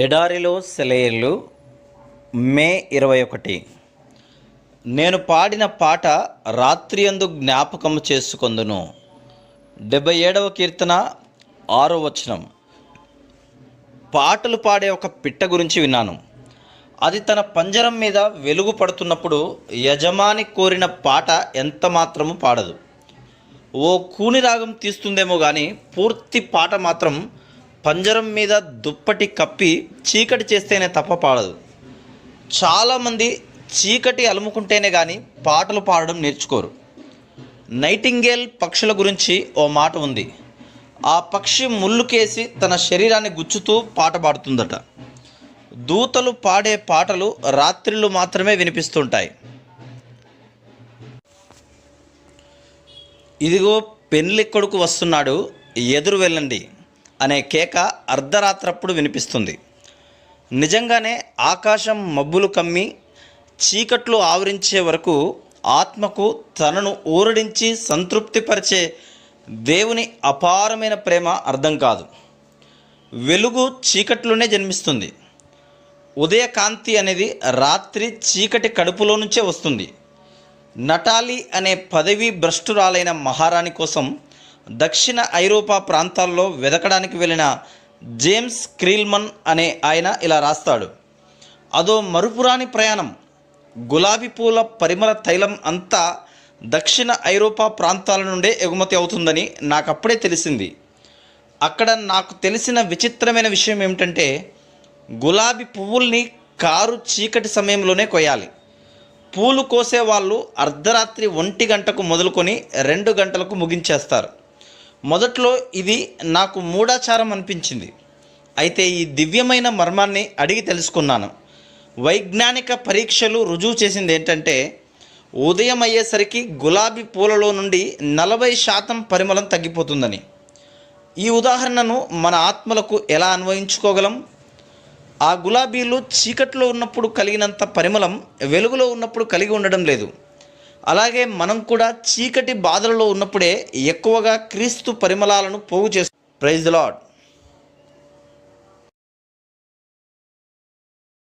ఎడారిలో సెలయేర్లు మే 21. నేను పాడిన పాట రాత్రియందు జ్ఞాపకము చేసుకొందును. 77వ కీర్తన 6వ వచనం. పాటలు పాడే ఒక పిట్ట గురించి విన్నాను. అది తన పంజరం మీద వెలుగు పడుతున్నప్పుడు యజమాని కోరిన పాట ఎంత మాత్రము పాడదు. ఓ కూని రాగం తీస్తుందేమో కానీ పూర్తి పాట మాత్రం పంజరం మీద దుప్పటి కప్పి చీకటి చేస్తేనే తప్ప పాడదు. చాలామంది చీకటి అలుముకుంటేనే కానీ పాటలు పాడడం నేర్చుకోరు. నైటింగేల్ పక్షుల గురించి ఓ మాట ఉంది. ఆ పక్షి ముళ్ళుకేసి తన శరీరాన్ని గుచ్చుతూ పాట పాడుతుందట. దూతలు పాడే పాటలు రాత్రిళ్ళు మాత్రమే వినిపిస్తుంటాయి. ఇదిగో పెళ్లి కొడుకు వస్తున్నాడు, ఎదురు వెళ్ళండి అనే కేక అర్ధరాత్రప్పుడు వినిపిస్తుంది. నిజంగానే ఆకాశం మబ్బులు కమ్మి చీకట్లు ఆవరించే వరకు ఆత్మకు తనను ఊరడించి సంతృప్తిపరిచే దేవుని అపారమైన ప్రేమ అర్థం కాదు. వెలుగు చీకట్లోనే జన్మిస్తుంది. ఉదయకాంతి అనేది రాత్రి చీకటి కడుపులో నుంచే వస్తుంది. నటాలి అనే పదవీ భ్రష్టురాలైన మహారాణి కోసం దక్షిణ ఐరోపా ప్రాంతాల్లో వెదకడానికి వెళ్ళిన జేమ్స్ క్రీల్మన్ అనే ఆయన ఇలా రాస్తాడు. అదో మరుపురాని ప్రయాణం. గులాబీ పూల పరిమళ తైలం అంతా దక్షిణ ఐరోపా ప్రాంతాల నుండే ఎగుమతి అవుతుందని నాకప్పుడే తెలిసింది. అక్కడ నాకు తెలిసిన విచిత్రమైన విషయం ఏమిటంటే గులాబీ పువ్వుల్ని కారు చీకటి సమయంలోనే కొయ్యాలి. పూలు కోసే వాళ్ళు అర్ధరాత్రి 1 గంటకు మొదలుకొని 2 గంటలకు ముగించేస్తారు. మొదట్లో ఇది నాకు మూఢాచారం అనిపించింది. అయితే ఈ దివ్యమైన మర్మాన్ని అడిగి తెలుసుకున్నాను. వైజ్ఞానిక పరీక్షలు రుజువు చేసింది ఏంటంటే ఉదయం అయ్యేసరికి గులాబీ పూలలో నుండి 40% పరిమళం తగ్గిపోతుందని. ఈ ఉదాహరణను మన ఆత్మలకు ఎలా అన్వయించుకోగలం? ఆ గులాబీలు చీకట్లో ఉన్నప్పుడు కలిగినంత పరిమళం వెలుగులో ఉన్నప్పుడు కలిగి ఉండడం లేదు. అలాగే మనం కూడా చీకటి బాధలలో ఉన్నప్పుడే ఎక్కువగా క్రీస్తు పరిమళాలను పోగు చేస్తాం. Praise the lord.